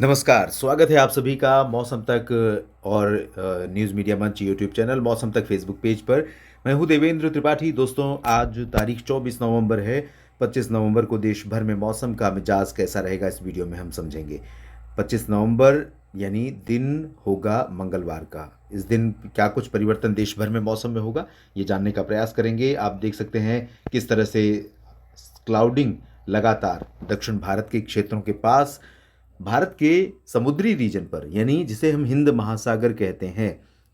नमस्कार, स्वागत है आप सभी का मौसम तक और न्यूज़ मीडिया मंच यूट्यूब चैनल मौसम तक फेसबुक पेज पर। मैं हूं देवेंद्र त्रिपाठी। दोस्तों, आज तारीख 24 नवंबर है। 25 नवंबर को देश भर में मौसम का मिजाज कैसा रहेगा इस वीडियो में हम समझेंगे। 25 नवंबर यानी दिन होगा मंगलवार का। इस दिन क्या कुछ परिवर्तन देश भर में मौसम में होगा, ये जानने का प्रयास करेंगे। आप देख सकते हैं किस तरह से क्लाउडिंग लगातार दक्षिण भारत के क्षेत्रों के पास, भारत के समुद्री रीजन पर, यानी जिसे हम हिंद महासागर कहते हैं,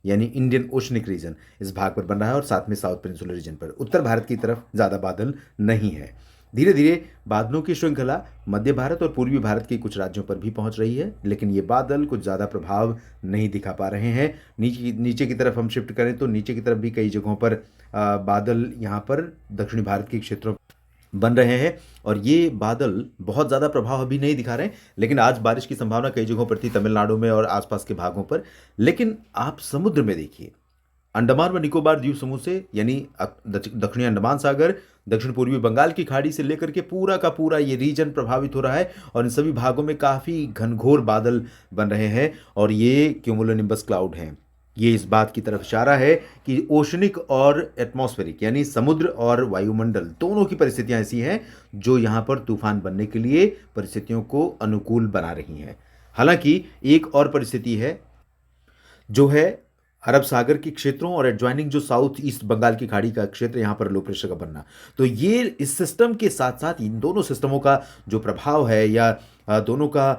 यानी इंडियन ओशनिक रीजन, इस भाग पर बन रहा है। और साथ में साउथ पेनिनसुलर रीजन पर, उत्तर भारत की तरफ ज़्यादा बादल नहीं है। धीरे धीरे बादलों की श्रृंखला मध्य भारत और पूर्वी भारत के कुछ राज्यों पर भी पहुंच रही है, लेकिन ये बादल कुछ ज़्यादा प्रभाव नहीं दिखा पा रहे हैं। नीचे नीचे की तरफ हम शिफ्ट करें तो नीचे की तरफ भी कई जगहों पर बादल यहाँ पर दक्षिणी भारत के क्षेत्रों बन रहे हैं। और ये बादल बहुत ज़्यादा प्रभाव अभी नहीं दिखा रहे हैं, लेकिन आज बारिश की संभावना कई जगहों पर थी, तमिलनाडु में और आसपास के भागों पर। लेकिन आप समुद्र में देखिए, अंडमान व निकोबार द्वीप समूह से, यानी दक्षिणी अंडमान सागर, दक्षिण पूर्वी बंगाल की खाड़ी से लेकर के पूरा का पूरा ये रीजन प्रभावित हो रहा है। और इन सभी भागों में काफ़ी घनघोर बादल बन रहे हैं, और ये क्यूमुलोनिम्बस क्लाउड हैं। ये इस बात की तरफ इशारा है कि ओशनिक और एटमॉस्फेरिक, यानी समुद्र और वायुमंडल दोनों की परिस्थितियां ऐसी हैं जो यहाँ पर तूफान बनने के लिए परिस्थितियों को अनुकूल बना रही हैं। हालांकि एक और परिस्थिति है, जो है अरब सागर के क्षेत्रों और एडजॉइनिंग जो साउथ ईस्ट बंगाल की खाड़ी का क्षेत्र, यहाँ पर लो प्रेशर का बनना। तो ये इस सिस्टम के साथ साथ इन दोनों सिस्टमों का जो प्रभाव है, या दोनों का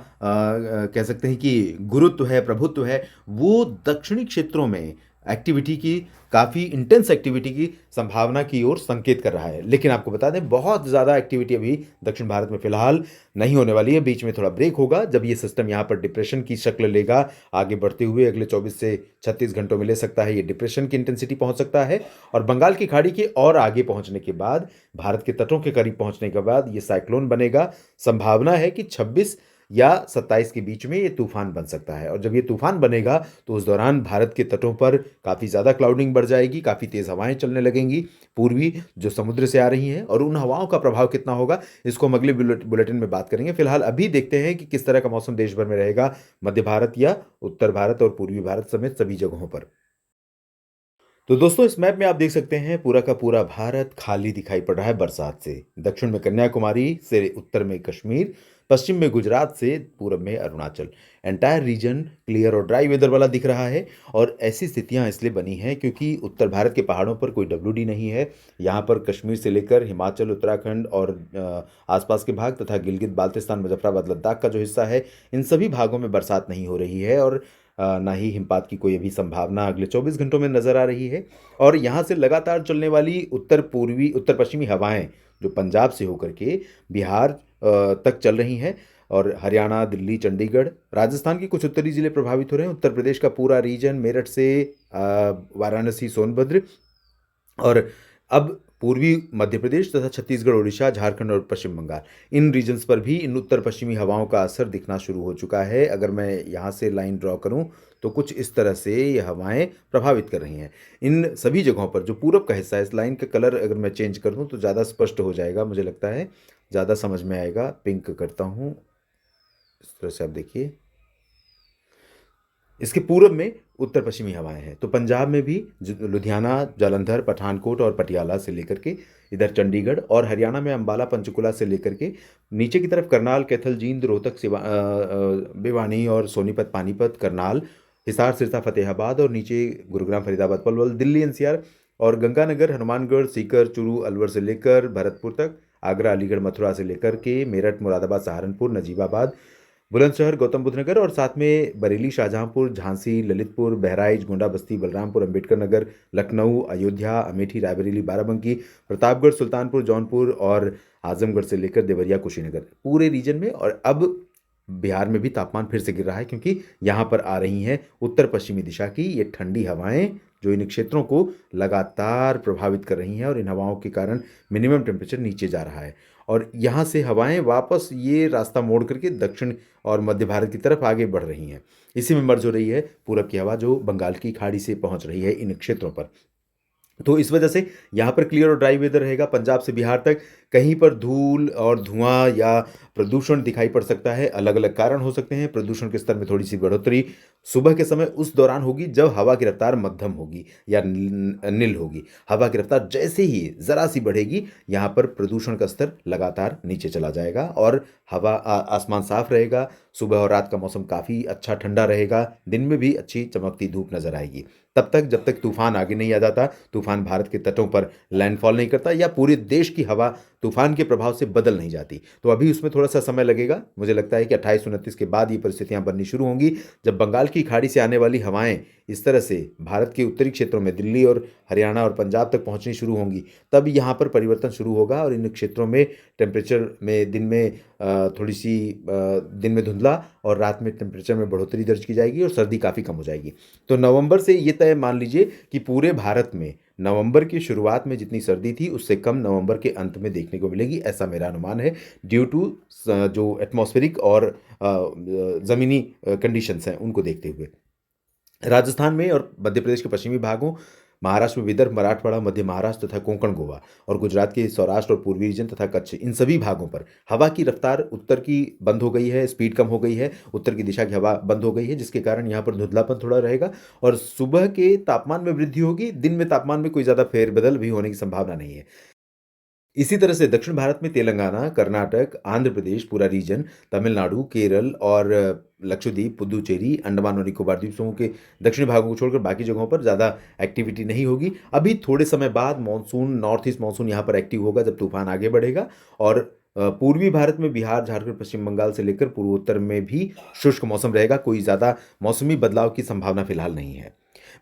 कह सकते हैं कि गुरुत्व है, प्रभुत्व है, वो दक्षिणी क्षेत्रों में एक्टिविटी की, काफ़ी इंटेंस एक्टिविटी की संभावना की ओर संकेत कर रहा है। लेकिन आपको बता दें, बहुत ज़्यादा एक्टिविटी अभी दक्षिण भारत में फिलहाल नहीं होने वाली है। बीच में थोड़ा ब्रेक होगा जब ये सिस्टम यहाँ पर डिप्रेशन की शक्ल लेगा। आगे बढ़ते हुए अगले 24 से 36 घंटों में ले सकता है, ये डिप्रेशन की इंटेंसिटी पहुंच सकता है। और बंगाल की खाड़ी के और आगे पहुंचने के बाद, भारत के तटों के करीब पहुंचने के बाद ये साइक्लोन बनेगा। संभावना है कि 26 या 27 के बीच में ये तूफान बन सकता है। और जब ये तूफान बनेगा तो उस दौरान भारत के तटों पर काफ़ी ज़्यादा क्लाउडिंग बढ़ जाएगी, काफ़ी तेज़ हवाएं चलने लगेंगी पूर्वी, जो समुद्र से आ रही हैं। और उन हवाओं का प्रभाव कितना होगा, इसको हम अगले बुलेटिन में बात करेंगे। फिलहाल अभी देखते हैं कि किस तरह का मौसम देश भर में रहेगा, मध्य भारत या उत्तर भारत और पूर्वी भारत समेत सभी जगहों पर। तो दोस्तों, इस मैप में आप देख सकते हैं पूरा का पूरा भारत खाली दिखाई पड़ रहा है बरसात से। दक्षिण में कन्याकुमारी से, उत्तर में कश्मीर, पश्चिम में गुजरात से, पूरब में अरुणाचल। एंटायर रीजन क्लियर और ड्राई वेदर वाला दिख रहा है। और ऐसी स्थितियां इसलिए बनी हैं क्योंकि उत्तर भारत के पहाड़ों पर कोई डब्ल्यूडी नहीं है। यहाँ पर कश्मीर से लेकर हिमाचल, उत्तराखंड और आसपास के भाग तथा गिलगित बाल्टिस्तान, मुजफ्फराबाद, लद्दाख का जो हिस्सा है, इन सभी भागों में बरसात नहीं हो रही है। और ना ही हिमपात की कोई अभी संभावना अगले 24 घंटों में नजर आ रही है। और यहाँ से लगातार चलने वाली उत्तर पश्चिमी हवाएं, जो पंजाब से होकर के बिहार तक चल रही हैं, और हरियाणा, दिल्ली, चंडीगढ़, राजस्थान के कुछ उत्तरी जिले प्रभावित हो रहे हैं। उत्तर प्रदेश का पूरा रीजन, मेरठ से वाराणसी, सोनभद्र, और अब पूर्वी मध्य प्रदेश तथा छत्तीसगढ़, उड़ीसा, झारखंड और पश्चिम बंगाल, इन रीजन्स पर भी इन उत्तर पश्चिमी हवाओं का असर दिखना शुरू हो चुका है। अगर मैं यहाँ से लाइन ड्रॉ करूँ तो कुछ इस तरह से ये हवाएं प्रभावित कर रही हैं इन सभी जगहों पर। जो पूरब का हिस्सा है, इस लाइन का कलर अगर मैं चेंज कर दूँ तो ज़्यादा स्पष्ट हो जाएगा, मुझे लगता है ज़्यादा समझ में आएगा। पिंक करता हूँ, इस तरह से आप देखिए। इसके पूरब में उत्तर पश्चिमी हवाएं हैं। तो पंजाब में भी लुधियाना, जालंधर, पठानकोट और पटियाला से लेकर के इधर चंडीगढ़, और हरियाणा में अंबाला, पंचकुला से लेकर के नीचे की तरफ करनाल, कैथल, जींद, रोहतक, भिवानी और सोनीपत, पानीपत, करनाल, हिसार, सिरसा, फतेहाबाद, और नीचे गुरुग्राम, फरीदाबाद, पलवल, दिल्ली एनसीआर और गंगानगर, हनुमानगढ़, सीकर, चूरू, अलवर से लेकर भरतपुर तक, आगरा, अलीगढ़, मथुरा से लेकर के मेरठ, मुरादाबाद, सहारनपुर, नजीबाबाद, बुलंदशहर, गौतम बुद्ध नगर, और साथ में बरेली, शाहजहांपुर, झांसी, ललितपुर, बहराइच, गोंडा, बस्ती, बलरामपुर, अंबेडकर नगर, लखनऊ, अयोध्या, अमेठी, रायबरेली, बाराबंकी, प्रतापगढ़, सुल्तानपुर, जौनपुर और आजमगढ़ से लेकर देवरिया, कुशीनगर, पूरे रीजन में। और अब बिहार में भी तापमान फिर से गिर रहा है, क्योंकि यहाँ पर आ रही हैं उत्तर पश्चिमी दिशा की ये ठंडी हवाएं, जो इन क्षेत्रों को लगातार प्रभावित कर रही हैं। और इन हवाओं के कारण मिनिमम टेम्परेचर नीचे जा रहा है। और यहाँ से हवाएं वापस ये रास्ता मोड़ करके दक्षिण और मध्य भारत की तरफ आगे बढ़ रही हैं। इसी में मर्ज हो रही है पूरब की हवा, जो बंगाल की खाड़ी से पहुंच रही है इन क्षेत्रों पर। तो इस वजह से यहाँ पर क्लियर और ड्राई वेदर रहेगा। पंजाब से बिहार तक कहीं पर धूल और धुआं या प्रदूषण दिखाई पड़ सकता है। अलग अलग कारण हो सकते हैं। प्रदूषण के स्तर में थोड़ी सी बढ़ोतरी सुबह के समय उस दौरान होगी जब हवा की रफ्तार मध्यम होगी या नील होगी। हवा की रफ्तार जैसे ही जरा सी बढ़ेगी, यहाँ पर प्रदूषण का स्तर लगातार नीचे चला जाएगा और आसमान साफ रहेगा। सुबह और रात का मौसम काफ़ी अच्छा ठंडा रहेगा। दिन में भी अच्छी चमकती धूप नजर आएगी। तब तक जब तक तूफान आगे नहीं आ जाता, तूफान भारत के तटों पर लैंडफॉल नहीं करता या पूरे देश की हवा तूफान के प्रभाव से बदल नहीं जाती, तो अभी उसमें थोड़ा सा समय लगेगा। मुझे लगता है कि 28-29 के बाद ये परिस्थितियां बननी शुरू होंगी, जब बंगाल की खाड़ी से आने वाली हवाएं इस तरह से भारत के उत्तरी क्षेत्रों में दिल्ली और हरियाणा और पंजाब तक पहुंचनी शुरू होंगी। तब यहाँ पर परिवर्तन शुरू होगा और इन क्षेत्रों में टेम्परेचर में दिन में थोड़ी सी दिन में धुंधला और रात में टेम्परेचर में बढ़ोतरी दर्ज की जाएगी और सर्दी काफ़ी कम हो जाएगी। तो नवंबर से ये तय मान लीजिए कि पूरे भारत में नवंबर की शुरुआत में जितनी सर्दी थी उससे कम नवंबर के अंत में देखने को मिलेगी, ऐसा मेरा अनुमान है, ड्यू टू जो एटमॉस्फेरिक और ज़मीनी कंडीशंस हैं उनको देखते हुए। राजस्थान में और मध्य प्रदेश के पश्चिमी भागों, महाराष्ट्र में विदर्भ, मराठवाड़ा, मध्य महाराष्ट्र तथा कोंकण गोवा और गुजरात के सौराष्ट्र और पूर्वी रीजन तथा कच्छ, इन सभी भागों पर हवा की रफ्तार उत्तर की बंद हो गई है, स्पीड कम हो गई है, उत्तर की दिशा की हवा बंद हो गई है, जिसके कारण यहाँ पर धुंधलापन थोड़ा रहेगा और सुबह के तापमान में वृद्धि होगी। दिन में तापमान में कोई ज़्यादा फेरबदल भी होने की संभावना नहीं है। इसी तरह से दक्षिण भारत में तेलंगाना, कर्नाटक, आंध्र प्रदेश पूरा रीजन, तमिलनाडु, केरल और लक्षद्वीप, पुदुचेरी, अंडमान और निकोबार द्वीप समूह के दक्षिणी भागों को छोड़कर बाकी जगहों पर ज़्यादा एक्टिविटी नहीं होगी। अभी थोड़े समय बाद मॉनसून, नॉर्थ ईस्ट मॉनसून यहाँ पर एक्टिव होगा जब तूफान आगे बढ़ेगा और पूर्वी भारत में बिहार, झारखंड, पश्चिम बंगाल से लेकर पूर्वोत्तर में भी शुष्क मौसम रहेगा। कोई ज़्यादा मौसमी बदलाव की संभावना फिलहाल नहीं है।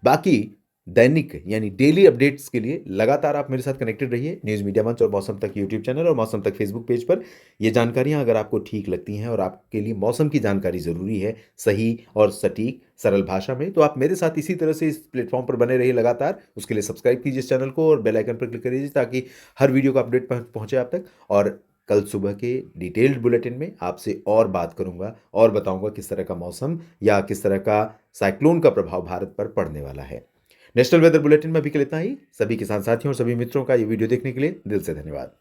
बाकी दैनिक यानी डेली अपडेट्स के लिए लगातार आप मेरे साथ कनेक्टेड रहिए न्यूज़ मीडिया मंच और मौसम तक यूट्यूब चैनल और मौसम तक फेसबुक पेज पर। ये जानकारियां अगर आपको ठीक लगती हैं और आपके लिए मौसम की जानकारी ज़रूरी है, सही और सटीक सरल भाषा में, तो आप मेरे साथ इसी तरह से इस प्लेटफॉर्म पर बने रहिए लगातार। उसके लिए सब्सक्राइब कीजिए इस चैनल को और बेल आइकन पर क्लिक करिए ताकि हर वीडियो का अपडेट पहुंचे आप तक। और कल सुबह के डिटेल्ड बुलेटिन में आपसे और बात करूंगा और बताऊंगा किस तरह का मौसम या किस तरह का साइक्लोन का प्रभाव भारत पर पड़ने वाला है। नेशनल वेदर बुलेटिन में अभी के लिए इतना ही। सभी किसान साथियों और सभी मित्रों का ये वीडियो देखने के लिए दिल से धन्यवाद।